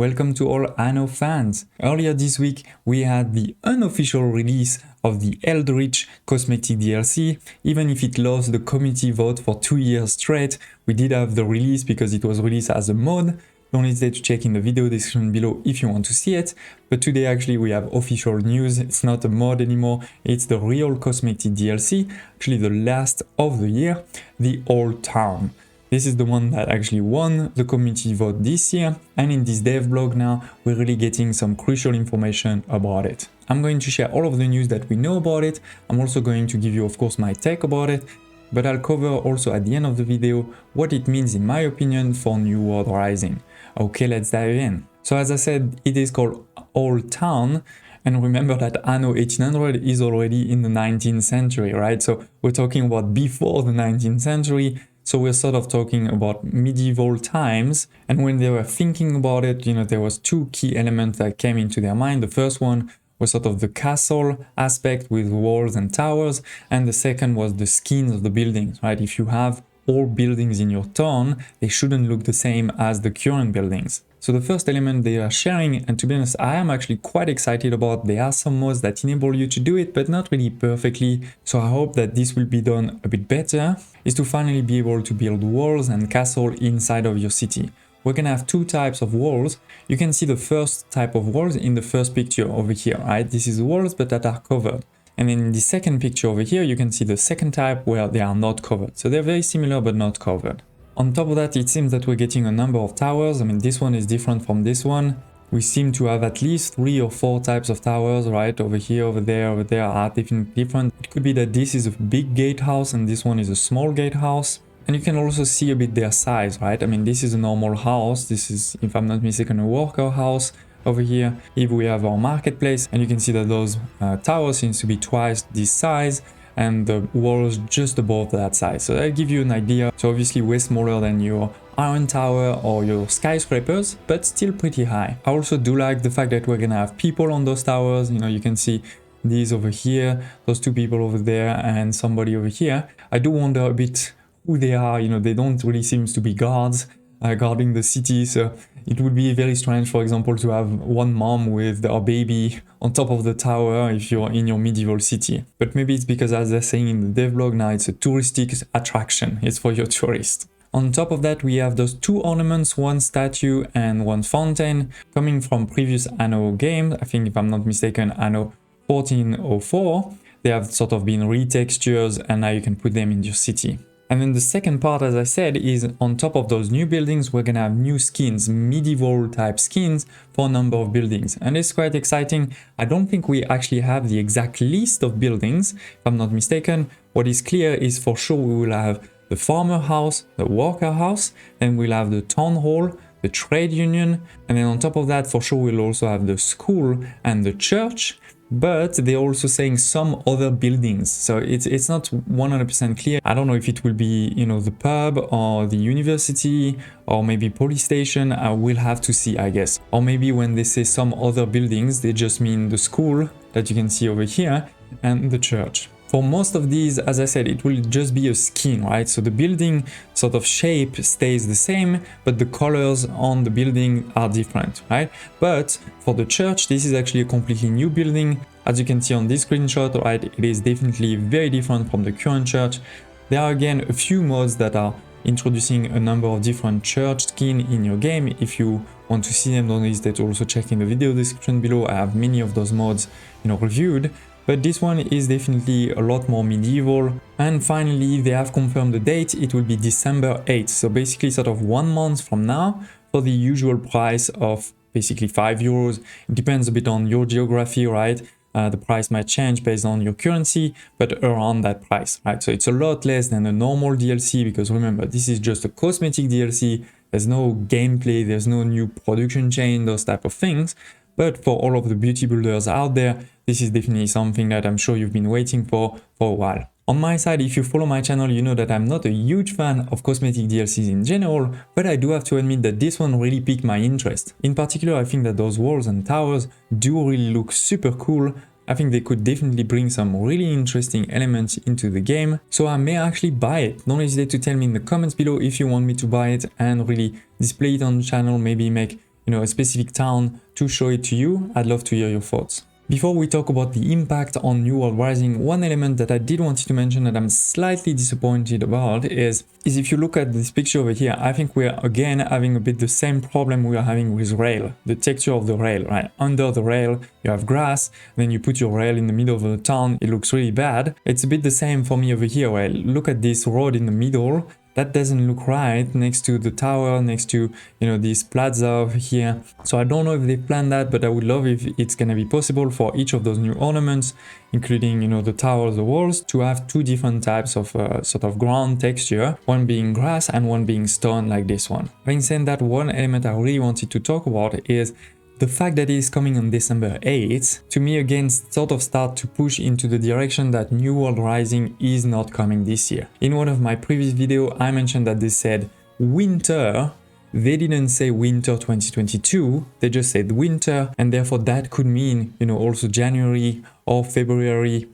welcome to all Anno fans. Earlier this week we had the unofficial release of the Eldritch cosmetic DLC. Even if it lost the community vote for 2 years straight, we did have the release because it was released as a mod. Don't hesitate to check in the video description below if you want to see it. But today actually we have official news. It's not a mod anymore, it's the real cosmetic DLC, actually the last of the year, the Old Town. This is the one that actually won the community vote this year, and in this dev blog now, we're really getting some crucial information about it. I'm going to share all of the news that we know about it. I'm also going to give you, of course, my take about it, but I'll cover also at the end of the video what it means in my opinion for New World Rising. Okay, let's dive in. So as I said, it is called Old Town, and remember that Anno 1800 is already in the 19th century, right? So we're talking about before the 19th century. So we're sort of talking about medieval times, and when they were thinking about it, there was two key elements that came into their mind. The first one was sort of the castle aspect with walls and towers, and the second was the skins of the buildings, right? If you have all buildings in your town, they shouldn't look the same as the current buildings. So the first element they are sharing, and to be honest, I am actually quite excited about. There are some mods that enable you to do it, but not really perfectly. So I hope that this will be done a bit better, is to finally be able to build walls and castle inside of your city. We're gonna have two types of walls. You can see the first type of walls in the first picture over here, right? This is walls, but that are covered. And then in the second picture over here, you can see the second type where they are not covered. So they're very similar, but not covered. On top of that, it seems that we're getting a number of towers. I mean, this one is different from this one. We seem to have at least 3 or 4 types of towers, right? Over here, over there are definitely different. It could be that this is a big gatehouse and this one is a small gatehouse. And you can also see a bit their size, right? I mean, this is a normal house. This is, if I'm not mistaken, a worker house. Over here, if we have our marketplace, and you can see that those towers seems to be twice this size, and the walls just above that size. So that'll give you an idea. So obviously way smaller than your iron tower or your skyscrapers, but still pretty high. I also do like the fact that we're gonna have people on those towers. You can see these over here, those 2 people over there, and somebody over here. I do wonder a bit who they are. They don't really seem to be guards guarding the city, so it would be very strange, for example, to have one mom with her baby on top of the tower if you're in your medieval city. But maybe it's because, as they're saying in the devlog now, it's a touristic attraction. It's for your tourists. On top of that, we have those 2 ornaments, one statue and one fountain, coming from previous Anno game. I think, if I'm not mistaken, Anno 1404. They have sort of been retextures, and now you can put them in your city. And then the second part, as I said, is on top of those new buildings, we're gonna have new skins, medieval type skins for a number of buildings. And it's quite exciting. I don't think we actually have the exact list of buildings, if I'm not mistaken. What is clear is for sure we will have the farmer house, the worker house, then we'll have the town hall, the trade union, and then on top of that, for sure we'll also have the school and the church. But they're also saying some other buildings, so it's not 100% clear. I don't know if it will be, the pub or the university or maybe police station. I will have to see, I guess. Or maybe when they say some other buildings, they just mean the school that you can see over here and the church. For most of these, as I said, it will just be a skin, right? So the building sort of shape stays the same, but the colors on the building are different, right? But for the church, this is actually a completely new building. As you can see on this screenshot, right, it is definitely very different from the current church. There are again a few mods that are introducing a number of different church skins in your game. If you want to see them, don't hesitate to also check in the video description below. I have many of those mods, reviewed. But this one is definitely a lot more medieval. And finally, they have confirmed the date. It will be December 8th. So basically sort of 1 month from now, for the usual price of basically €5. It depends a bit on your geography, right? The price might change based on your currency, but around that price, right? So it's a lot less than a normal DLC, because remember, this is just a cosmetic DLC. There's no gameplay, there's no new production chain, those type of things. But for all of the beauty builders out there, this is definitely something that I'm sure you've been waiting for a while. On my side, if you follow my channel, you know that I'm not a huge fan of cosmetic DLCs in general, but I do have to admit that this one really piqued my interest. In particular, I think that those walls and towers do really look super cool. I think they could definitely bring some really interesting elements into the game, so I may actually buy it. Don't hesitate to tell me in the comments below if you want me to buy it and really display it on the channel, maybe make a specific town to show it to you. I'd love to hear your thoughts. Before we talk about the impact on New World Rising, one element that I did want to mention that I'm slightly disappointed about is if you look at this picture over here, I think we're again having a bit the same problem we are having with rail, the texture of the rail, right? Under the rail, you have grass, then you put your rail in the middle of the town, it looks really bad. It's a bit the same for me over here, where look at this road in the middle. That doesn't look right next to the tower, next to, this plaza over here. So I don't know if they planned that, but I would love if it's gonna be possible for each of those new ornaments, including, the towers, the walls, to have two different types of sort of ground texture, one being grass and one being stone like this one. Having said that, one element I really wanted to talk about is the fact that it is coming on December 8th, to me again sort of start to push into the direction that New World Rising is not coming this year. In one of my previous videos, I mentioned that they said winter. They didn't say winter 2022, they just said winter, and therefore that could mean, also January or February.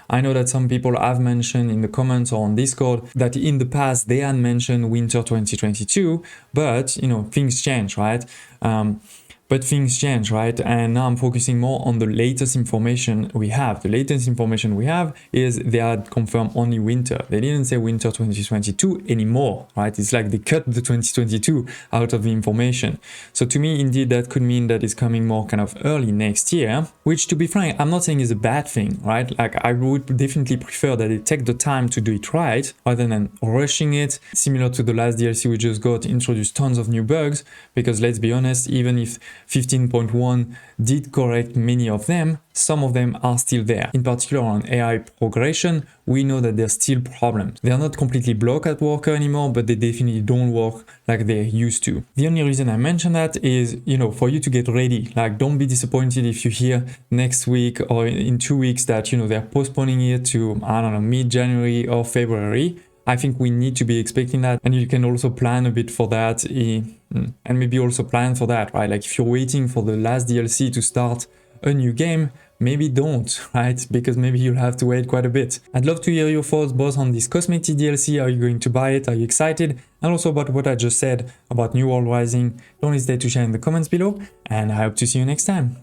I know that some people have mentioned in the comments or on Discord that in the past they had mentioned winter 2022, but, things change, right? But things change, right? And now I'm focusing more on the latest information we have. The latest information we have is they had confirmed only winter. They didn't say winter 2022 anymore, right? It's like they cut the 2022 out of the information. So to me, indeed, that could mean that it's coming more kind of early next year, which to be frank, I'm not saying is a bad thing, right? Like I would definitely prefer that they take the time to do it right rather than rushing it. Similar to the last DLC we just got, introduced tons of new bugs, because let's be honest, even if 15.1 did correct many of them, some of them are still there. In particular on AI progression, we know that there's still problems. They are not completely blocked at worker anymore, but they definitely don't work like they used to. The only reason I mention that is, for you to get ready. Like, don't be disappointed if you hear next week or in 2 weeks that, they're postponing it to, I don't know, mid-January or February. I think we need to be expecting that, and you can also plan a bit for that, and maybe also plan for that, right? Like if you're waiting for the last DLC to start a new game, maybe don't, right? Because maybe you'll have to wait quite a bit. I'd love to hear your thoughts both on this cosmetic DLC, are you going to buy it, are you excited? And also about what I just said about New World Rising. Don't hesitate to share in the comments below, and I hope to see you next time.